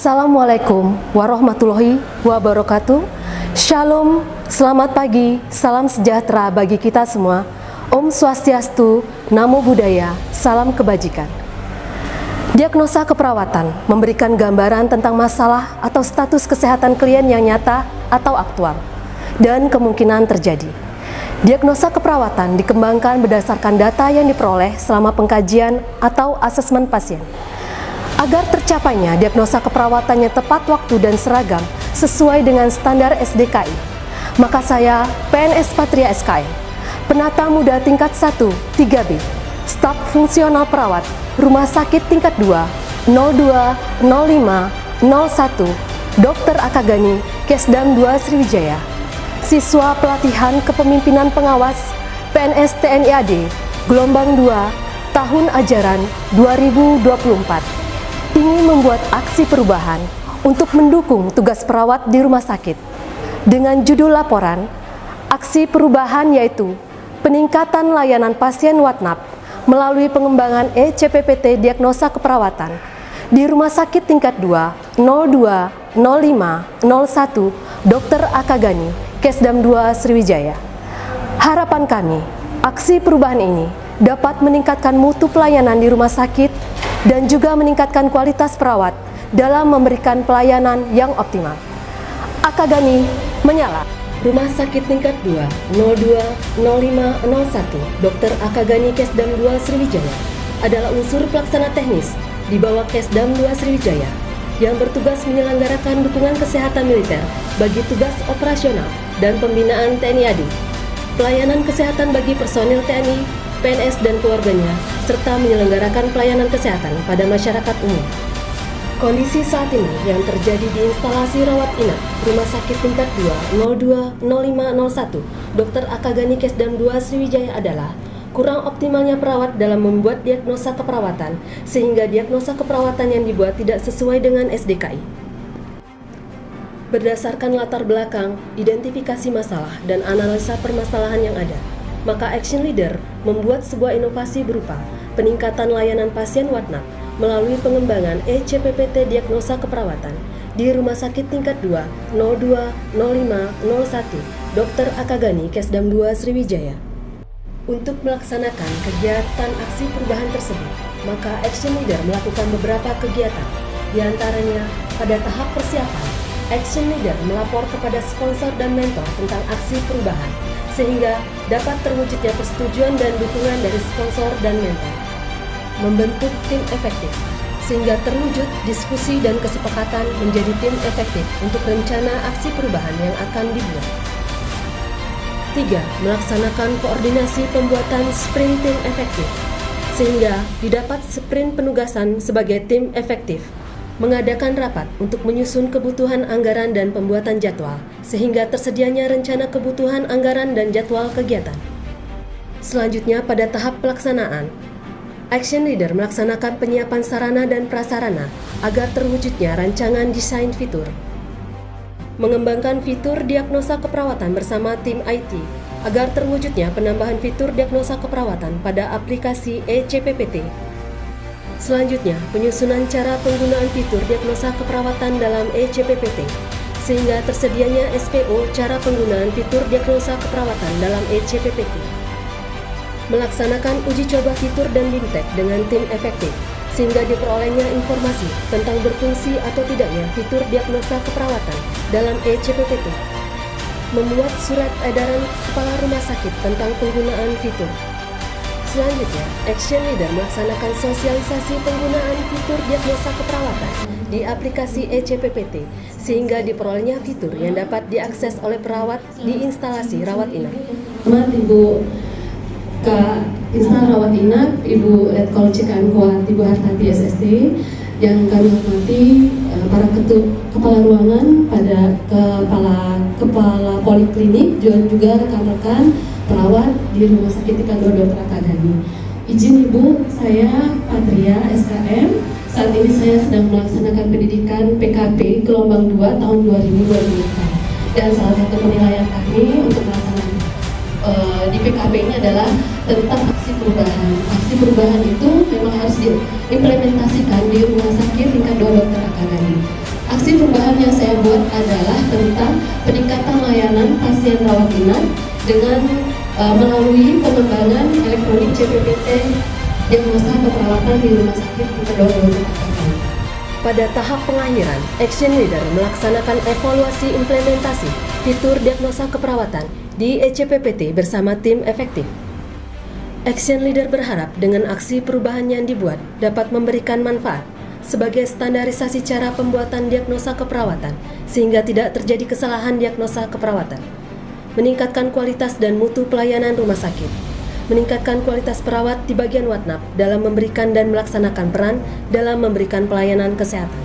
Assalamualaikum warahmatullahi wabarakatuh. Shalom, selamat pagi, salam sejahtera bagi kita semua. Om Swastiastu, Namo Buddhaya, salam kebajikan. Diagnosa keperawatan memberikan gambaran tentang masalah atau status kesehatan klien yang nyata atau aktual dan kemungkinan terjadi. Diagnosa keperawatan dikembangkan berdasarkan data yang diperoleh selama pengkajian atau asesmen pasien. Agar tercapainya diagnosa keperawatan yang tepat waktu dan seragam sesuai dengan standar SDKI, maka saya, PNS Patria SKM, penata muda tingkat 1, 3B, staf fungsional perawat, Rumah Sakit tingkat 2, 02, 05, 01, Dr. Akagani, Kesdam 2 Sriwijaya, siswa pelatihan kepemimpinan pengawas, PNS TNI AD, gelombang 2, tahun ajaran 2024. Ingin membuat aksi perubahan untuk mendukung tugas perawat di rumah sakit. Dengan judul laporan, aksi perubahan yaitu peningkatan layanan pasien Watnap melalui pengembangan ECPPT diagnosa keperawatan di Rumah Sakit tingkat 2, 02, 05, 01, Dr. Akagani, Kesdam 2 Sriwijaya. Harapan kami, aksi perubahan ini dapat meningkatkan mutu pelayanan di rumah sakit dan juga meningkatkan kualitas perawat dalam memberikan pelayanan yang optimal. Akagani menyala. Rumah Sakit tingkat 2, 02, 05, 01, Dr. Akagani Kesdam 2 Sriwijaya adalah unsur pelaksana teknis di bawah Kesdam 2 Sriwijaya yang bertugas menyelenggarakan dukungan kesehatan militer bagi tugas operasional dan pembinaan TNI AD, pelayanan kesehatan bagi personil TNI, PNS dan keluarganya, serta menyelenggarakan pelayanan kesehatan pada masyarakat umum. Kondisi saat ini yang terjadi di instalasi rawat inap Rumah Sakit tingkat 2, 02, 05, 01, Dr. Akagani Kesdam 2 Sriwijaya adalah kurang optimalnya perawat dalam membuat diagnosa keperawatan, sehingga diagnosa keperawatan yang dibuat tidak sesuai dengan SDKI. Berdasarkan latar belakang, identifikasi masalah, dan analisa permasalahan yang ada, maka Action Leader membuat sebuah inovasi berupa peningkatan layanan pasien Watnap melalui pengembangan ECPPT diagnosa keperawatan di Rumah Sakit tingkat 2, 02, 05, 01, Dr. Akagani Kesdam 2 Sriwijaya. Untuk melaksanakan kegiatan aksi perubahan tersebut, maka Action Leader melakukan beberapa kegiatan. Di antaranya, pada tahap persiapan, Action Leader melapor kepada sponsor dan mentor tentang aksi perubahan, sehingga dapat terwujudnya persetujuan dan dukungan dari sponsor dan mentor. Membentuk tim efektif, sehingga terwujud diskusi dan kesepakatan menjadi tim efektif untuk rencana aksi perubahan yang akan dibuat. 3. Melaksanakan koordinasi pembuatan sprint tim efektif, sehingga didapat sprint penugasan sebagai tim efektif. Mengadakan rapat untuk menyusun kebutuhan anggaran dan pembuatan jadwal, sehingga tersedianya rencana kebutuhan anggaran dan jadwal kegiatan. Selanjutnya, pada tahap pelaksanaan, Action Leader melaksanakan penyiapan sarana dan prasarana agar terwujudnya rancangan desain fitur. Mengembangkan fitur diagnosa keperawatan bersama tim IT agar terwujudnya penambahan fitur diagnosa keperawatan pada aplikasi ECPPT. Selanjutnya, penyusunan cara penggunaan fitur diagnosa keperawatan dalam ECPPT, sehingga tersedianya SPO cara penggunaan fitur diagnosa keperawatan dalam ECPPT. Melaksanakan uji coba fitur dan BIMTEK dengan tim efektif, sehingga diperolehnya informasi tentang berfungsi atau tidaknya fitur diagnosa keperawatan dalam ECPPT. Membuat surat edaran kepala rumah sakit tentang penggunaan fitur. Selanjutnya, Action Leader melaksanakan sosialisasi penggunaan fitur diagnosa keperawatan di aplikasi ECPPT, sehingga diperolehnya fitur yang dapat diakses oleh perawat di instalasi rawat inap. Ibu Kak Instal Rawat Inap, Ibu Letkol CKM Kuat, Ibu Hartati SST, yang kami hormati para kepala ruangan, pada kepala poliklinik, dan juga rekan-rekan perawat di Rumah Sakit tingkat 2 Dr. Akagani. Izin Ibu, saya Patria SKM. Saat ini saya sedang melaksanakan pendidikan PKP gelombang 2 tahun 2024. Dan salah satu penilaian kami untuk melaksanakan di PKP ini adalah tentang aksi perubahan. Aksi perubahan itu memang harus diimplementasikan di Rumah Sakit tingkat 2 Dr. Akagani. Aksi perubahan yang saya buat adalah tentang peningkatan layanan pasien rawat inap dengan melalui pengembangan elektronik CPPT diagnosa keperawatan di rumah sakit kedua Dr. Akagani. Pada tahap pengakhiran, Action Leader melaksanakan evaluasi implementasi fitur diagnosa keperawatan di ECPPT bersama tim efektif. Action Leader berharap dengan aksi perubahan yang dibuat dapat memberikan manfaat sebagai standarisasi cara pembuatan diagnosa keperawatan sehingga tidak terjadi kesalahan diagnosa keperawatan, meningkatkan kualitas dan mutu pelayanan rumah sakit, meningkatkan kualitas perawat di bagian Watnap dalam memberikan dan melaksanakan peran dalam memberikan pelayanan kesehatan.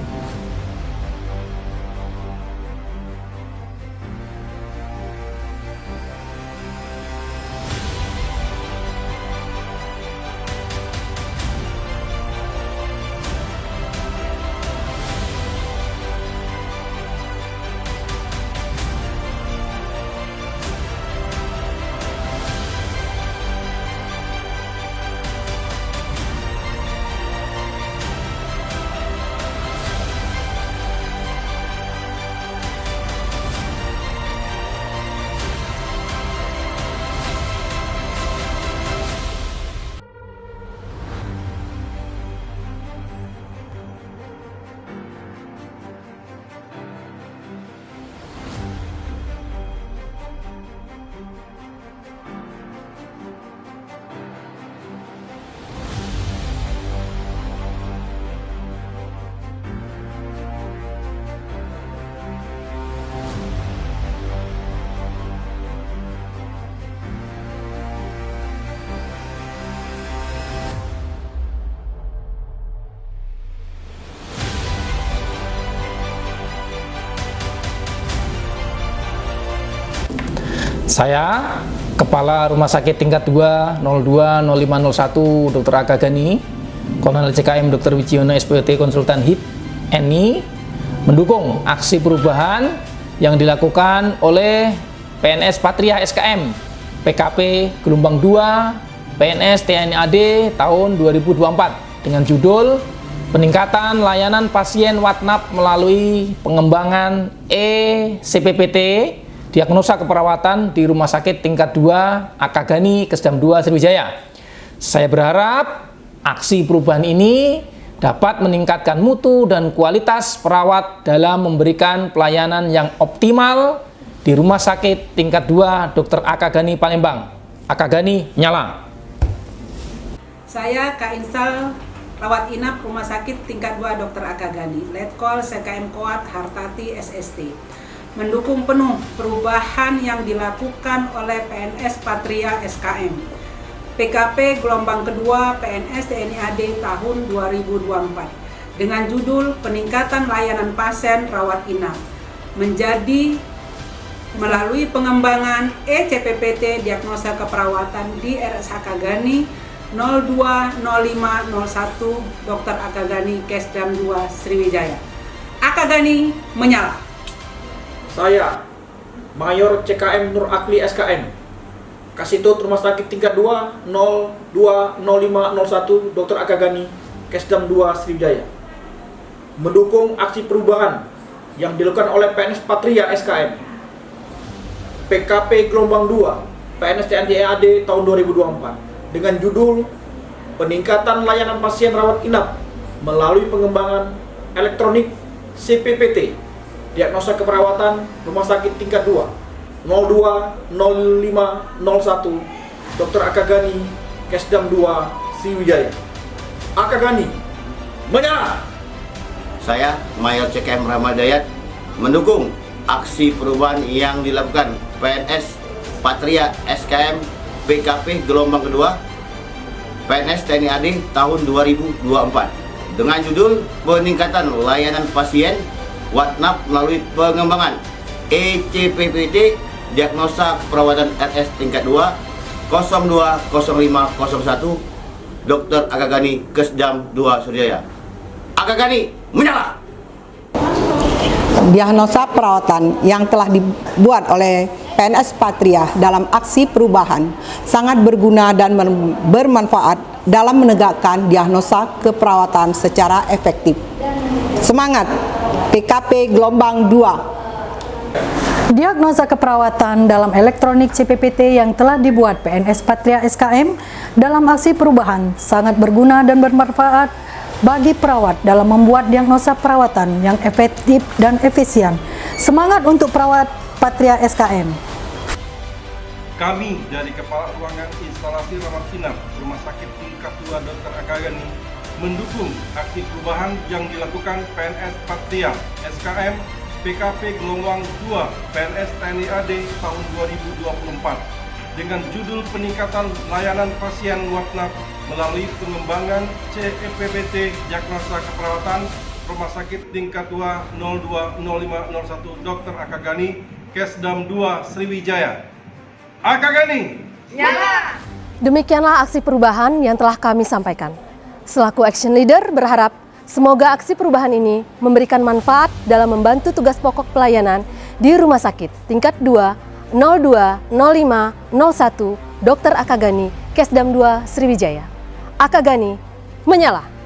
Saya, Kepala Rumah Sakit Tingkat 2 020501 Dr. Akagani, Kolonel CKM Dr. Wijiyono SPOT Konsultan HIP NI, mendukung aksi perubahan yang dilakukan oleh PNS Patria SKM, PKP Gelombang 2, PNS TNI AD tahun 2024 dengan judul Peningkatan Layanan Pasien Watnap melalui pengembangan ECPPT Diagnosa Keperawatan di Rumah Sakit Tingkat 2 Akagani Kesdam 2 Sriwijaya. Saya berharap aksi perubahan ini dapat meningkatkan mutu dan kualitas perawat dalam memberikan pelayanan yang optimal di Rumah Sakit Tingkat 2 Dr. Akagani Palembang. Akagani nyala. Saya Kak Insal Rawat Inap Rumah Sakit Tingkat 2 Dr. Akagani, Letkol CKM Koat Hartati SST. Mendukung penuh perubahan yang dilakukan oleh PNS Patria SKM, PKP Gelombang Kedua PNS TNI AD tahun 2024 dengan judul Peningkatan Layanan Pasien Rawat Inap menjadi melalui pengembangan ECPPT Diagnosa Keperawatan di RS Akagani 020501 Dr. Akagani Kesdam 2 Sriwijaya. Akagani menyala. Saya, Mayor CKM Nur Akli SKM, Kasitut Rumah Sakit Tingkat 2 020501 Dr. Akagani Kesdam 2 Sriwijaya, mendukung aksi perubahan yang dilakukan oleh PNS Patria SKM, PKP Gelombang 2 PNS TNI AD tahun 2024 dengan judul Peningkatan Layanan Pasien Rawat Inap melalui pengembangan elektronik CPPT Diagnosa Keperawatan Rumah Sakit Tingkat 2 020501 Dr. Akagani Kesdam 2 Sriwijaya. Akagani menyala. Saya, Mayor CKM Ramadayat, mendukung aksi perubahan yang dilakukan PNS Patria SKM PKP Gelombang Kedua PNS TNI AD tahun 2024 dengan judul Peningkatan Layanan Pasien Watnap melalui pengembangan ECPPT Diagnosa Keperawatan RS Tingkat 2 020501 Dr. Akagani Kesdam 2 Sriwijaya. Akagani menyala. Diagnosa perawatan yang telah dibuat oleh PNS Patria dalam aksi perubahan sangat berguna dan bermanfaat dalam menegakkan diagnosa keperawatan secara efektif. Semangat! PKP gelombang 2. Diagnosa keperawatan dalam elektronik CPPT yang telah dibuat PNS Patria SKM dalam aksi perubahan sangat berguna dan bermanfaat bagi perawat dalam membuat diagnosa perawatan yang efektif dan efisien. Semangat untuk perawat Patria SKM. Kami dari Kepala Ruangan Instalasi Rawat Inap Rumah Sakit Tingkat 2 Dr. Akagani mendukung aksi perubahan yang dilakukan PNS Patria SKM PKP gelombang 2 PNS TNI AD tahun 2024 dengan judul peningkatan layanan pasien WAPNAP melalui pengembangan CPPT Diagnosa Keperawatan Rumah Sakit Tingkat 2 020501 Dr. Akagani Kesdam 2 Sriwijaya. Akagani nyala! Demikianlah aksi perubahan yang telah kami sampaikan. Selaku action leader berharap semoga aksi perubahan ini memberikan manfaat dalam membantu tugas pokok pelayanan di Rumah Sakit Tingkat 2 020501 Dr. Akagani Kesdam 2 Sriwijaya. Akagani menyala!